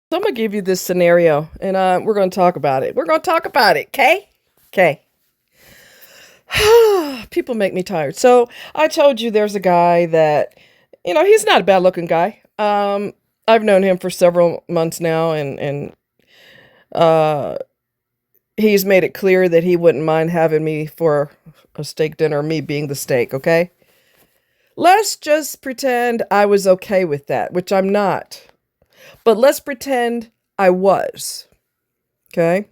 So I'm gonna give you this scenario, and we're gonna talk about it. We're gonna talk about it, okay? Okay. People make me tired. So I told you there's a guy that, he's not a bad-looking guy. I've known him for several months now, and uh, he's made it clear that he wouldn't mind having me for a steak dinner, me being the steak. Okay. Let's just pretend I was okay with that, which I'm not. But let's pretend I was. Okay.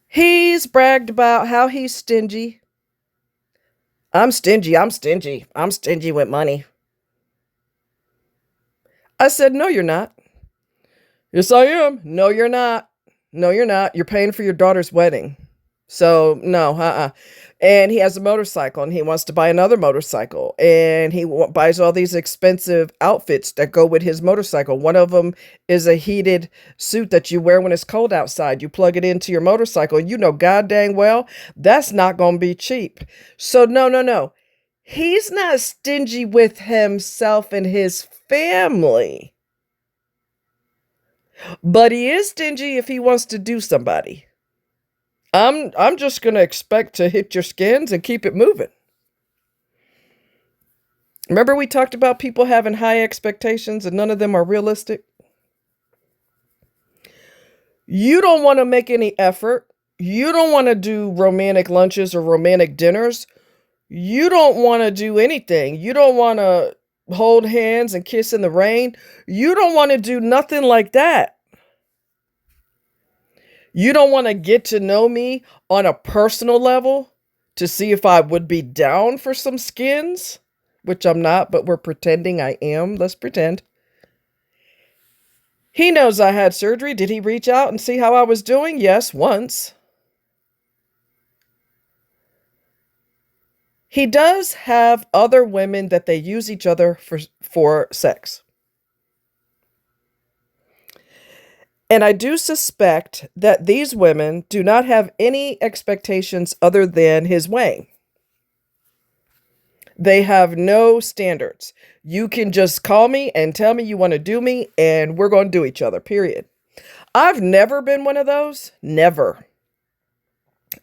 He's bragged about how he's stingy. I'm stingy. I'm stingy. I'm stingy with money. I said, no, you're not. Yes, I am. No, you're not. No, you're not. You're paying for your daughter's wedding. So, no, And he has a motorcycle and he wants to buy another motorcycle. And he buys all these expensive outfits that go with his motorcycle. One of them is a heated suit that you wear when it's cold outside. You plug it into your motorcycle. You know, god dang well, that's not going to be cheap. So, no, no, no. He's not stingy with himself and his family. But he is stingy if he wants to do somebody. I'm just gonna expect to hit your skins and keep it moving. Remember we talked about people having high expectations and none of them are realistic? You don't want to make any effort. You don't want to do romantic lunches or romantic dinners. You don't want to do anything. You don't want to hold hands and kiss in the rain. You don't want to do nothing like that. You don't want to get to know me on a personal level to see if I would be down for some skins, which I'm not, but we're pretending I am. Let's pretend. He knows I had surgery. Did he reach out and see how I was doing? Yes, once. He does have other women that they use each other for sex. And I do suspect that these women do not have any expectations other than his weighing. They have no standards. You can just call me and tell me you want to do me, and we're going to do each other, period. I've never been one of those. Never.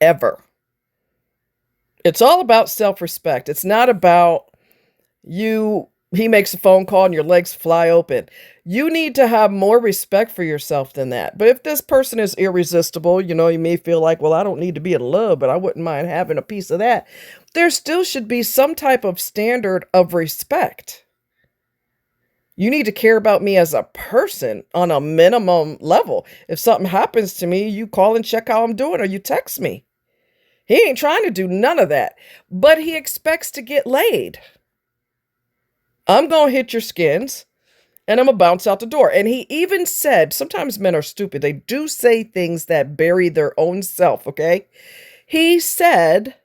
Ever. It's all about self-respect. It's not about you. He makes a phone call and your legs fly open. You need to have more respect for yourself than that. But if this person is irresistible, you may feel like, well, I don't need to be in love, but I wouldn't mind having a piece of that. There still should be some type of standard of respect. You need to care about me as a person on a minimum level. If something happens to me, you call and check how I'm doing or you text me. He ain't trying to do none of that, but he expects to get laid. I'm going to hit your skins and I'm going to bounce out the door. And he even said, sometimes men are stupid. They do say things that bury their own self, okay? He said,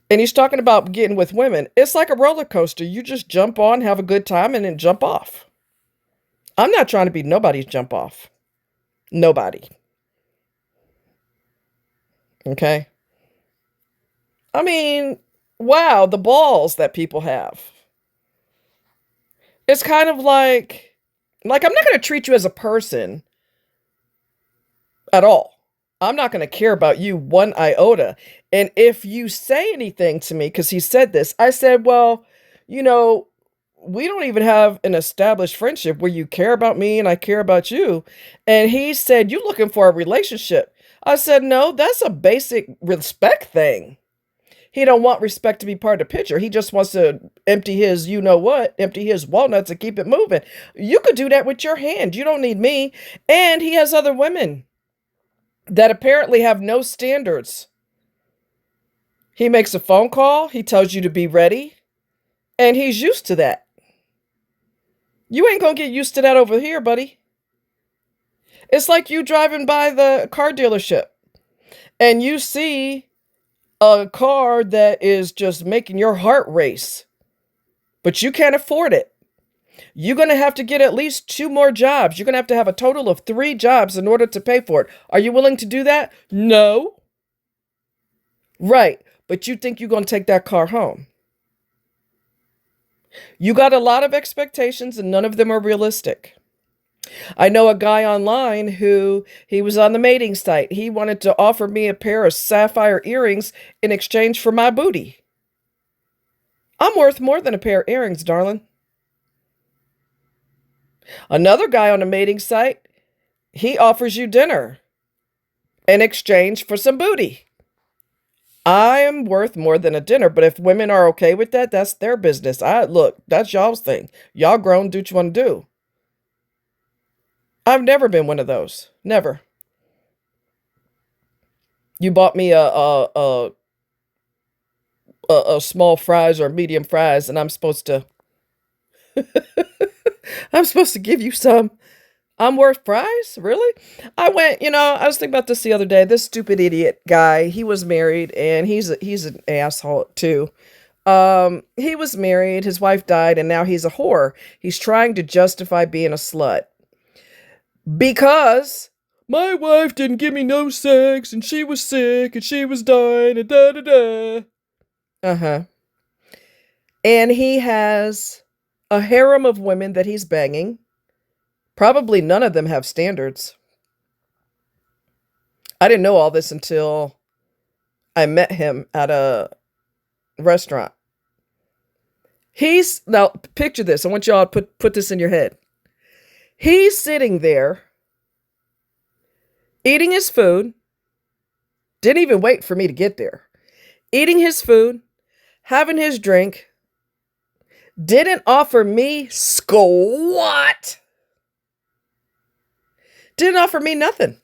and he's talking about getting with women. It's like a roller coaster. You just jump on, have a good time, and then jump off. I'm not trying to be nobody's jump off. Nobody. Okay? I mean, wow, the balls that people have. It's kind of like I'm not going to treat you as a person at all. I'm not going to care about you one iota. And if you say anything to me, because he said this, I said, well, we don't even have an established friendship where you care about me and I care about you. And he said, you looking for a relationship. I said, no, that's a basic respect thing. He don't want respect to be part of the picture. He just wants to empty his, empty his walnuts and keep it moving. You could do that with your hand. You don't need me. And he has other women that apparently have no standards. He makes a phone call. He tells you to be ready. And he's used to that. You ain't going to get used to that over here, buddy. It's like you driving by the car dealership and you see a car that is just making your heart race, but you can't afford it. You're going to have to get at least 2 more jobs. You're going to have a total of 3 jobs in order to pay for it. Are you willing to do that? No. Right. But you think you're going to take that car home. You got a lot of expectations and none of them are realistic. I know a guy online who he was on the mating site. He wanted to offer me a pair of sapphire earrings in exchange for my booty. I'm worth more than a pair of earrings, darling. Another guy on a mating site, he offers you dinner in exchange for some booty. I am worth more than a dinner, but if women are okay with that, that's their business. Look, that's y'all's thing. Y'all grown, do what you want to do. I've never been one of those. Never. You bought me a small fries or medium fries, and I'm supposed to give you some. I'm worth fries? Really? I was thinking about this the other day. This stupid idiot guy, he was married and he's an asshole too. He was married, his wife died, and now he's a whore. He's trying to justify being a slut. Because my wife didn't give me no sex and she was sick and she was dying and da da da. Uh-huh. And he has a harem of women that he's banging. Probably none of them have standards. I didn't know all this until I met him at a restaurant. Now picture this. I want y'all to put this in your head. He's sitting there eating his food. Didn't even wait for me to get there. Eating his food, having his drink. Didn't offer me squat. Didn't offer me nothing.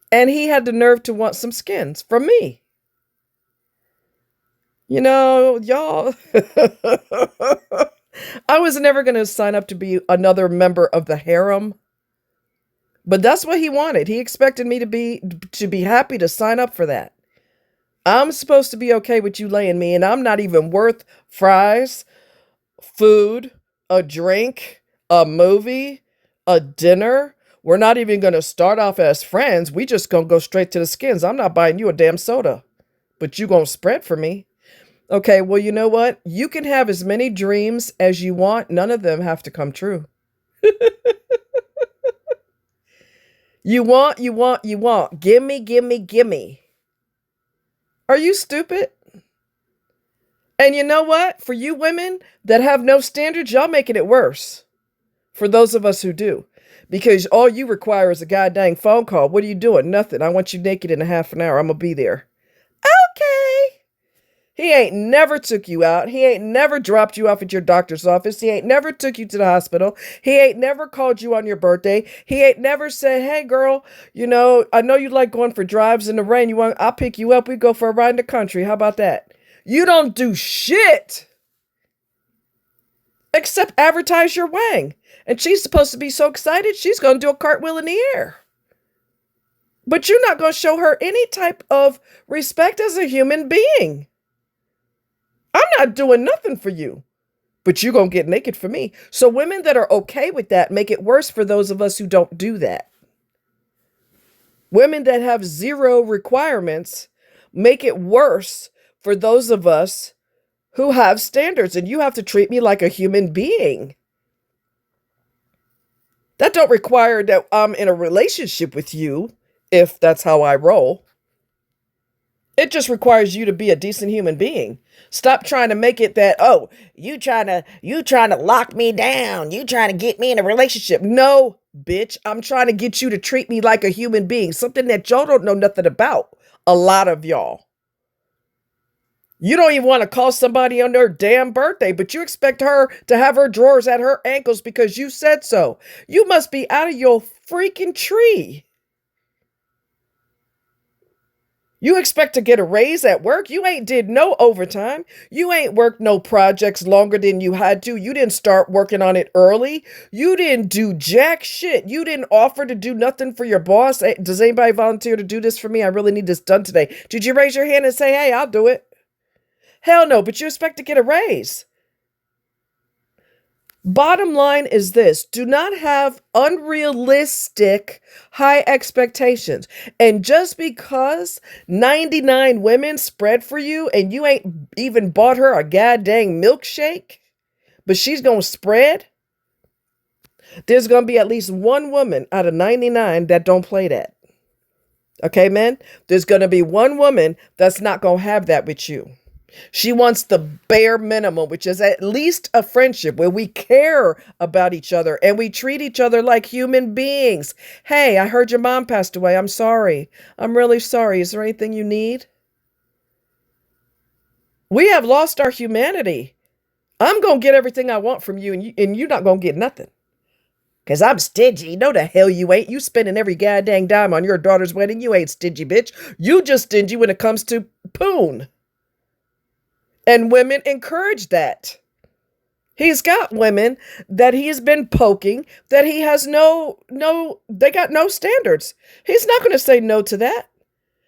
And he had the nerve to want some skins from me. You know, y'all, I was never going to sign up to be another member of the harem. But that's what he wanted. He expected me to be happy to sign up for that. I'm supposed to be okay with you laying me, and I'm not even worth fries, food, a drink, a movie, a dinner. We're not even going to start off as friends. We just going to go straight to the skins. I'm not buying you a damn soda, but you going to spread for me. Okay, well, you know what? You can have as many dreams as you want. None of them have to come true. You want. Gimme, gimme, gimme. Are you stupid? And you know what? For you women that have no standards, y'all making it worse. For those of us who do. Because all you require is a goddamn phone call. What are you doing? Nothing. I want you naked in a half an hour. I'm going to be there. Okay. He ain't never took you out. He ain't never dropped you off at your doctor's office. He ain't never took you to the hospital. He ain't never called you on your birthday. He ain't never said, hey, girl, I know you like going for drives in the rain. I'll pick you up. We go for a ride in the country. How about that? You don't do shit except advertise your wang. And she's supposed to be so excited, she's going to do a cartwheel in the air. But you're not going to show her any type of respect as a human being. I'm not doing nothing for you, but you're going to get naked for me. So women that are okay with that make it worse for those of us who don't do that. Women that have zero requirements make it worse for those of us who have standards, and you have to treat me like a human being. That don't require that I'm in a relationship with you, if that's how I roll. It just requires you to be a decent human being. Stop trying to make it that, oh, you trying to lock me down. You trying to get me in a relationship. No, bitch, I'm trying to get you to treat me like a human being. Something that y'all don't know nothing about. A lot of y'all. You don't even want to call somebody on their damn birthday, but you expect her to have her drawers at her ankles because you said so. You must be out of your freaking tree. You expect to get a raise at work? You ain't did no overtime. You ain't worked no projects longer than you had to. You didn't start working on it early. You didn't do jack shit. You didn't offer to do nothing for your boss. Hey, does anybody volunteer to do this for me? I really need this done today. Did you raise your hand and say, hey, I'll do it? Hell no, but you expect to get a raise. Bottom line is this: do not have unrealistic high expectations. And just because 99 women spread for you and you ain't even bought her a goddamn milkshake, but she's going to spread, there's going to be at least one woman out of 99 that don't play that. Okay, men? There's going to be one woman that's not going to have that with you. She wants the bare minimum, which is at least a friendship where we care about each other and we treat each other like human beings. Hey, I heard your mom passed away. I'm sorry. I'm really sorry. Is there anything you need? We have lost our humanity. I'm going to get everything I want from you, and you're not going to get nothing. Because I'm stingy. No, the hell you ain't. You spending every goddamn dime on your daughter's wedding. You ain't stingy, bitch. You just stingy when it comes to poon. And women encourage that. He's got women that he's been poking, that he has they got no standards. He's not going to say no to that.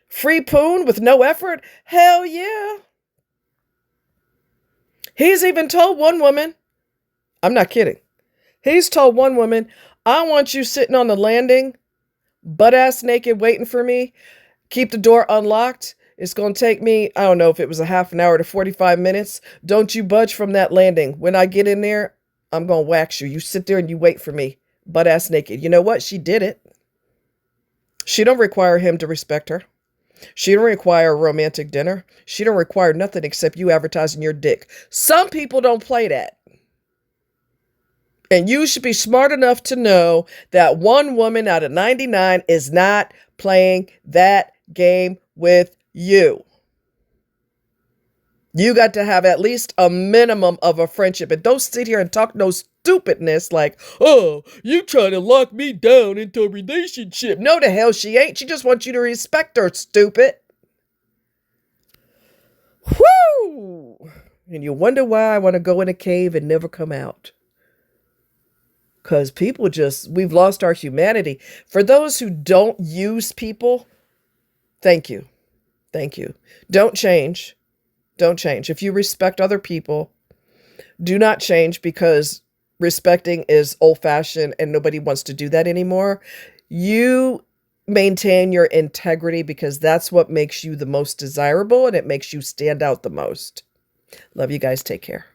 Free poon with no effort? Hell yeah. He's even told one woman, I'm not kidding. He's told one woman, I want you sitting on the landing, butt ass naked, waiting for me. Keep the door unlocked. It's going to take me, I don't know if it was a half an hour to 45 minutes. Don't you budge from that landing. When I get in there, I'm going to wax you. You sit there and you wait for me, butt ass naked. You know what? She did it. She don't require him to respect her. She don't require a romantic dinner. She don't require nothing except you advertising your dick. Some people don't play that. And you should be smart enough to know that one woman out of 99 is not playing that game with you. You got to have at least a minimum of a friendship. And don't sit here and talk no stupidness like, oh, you trying to lock me down into a relationship. No, the hell she ain't. She just wants you to respect her, stupid. Whoo! And you wonder why I want to go in a cave and never come out. Because we've lost our humanity. For those who don't use people, thank you. Thank you. Don't change. Don't change. If you respect other people, do not change because respecting is old-fashioned and nobody wants to do that anymore. You maintain your integrity because that's what makes you the most desirable and it makes you stand out the most. Love you guys. Take care.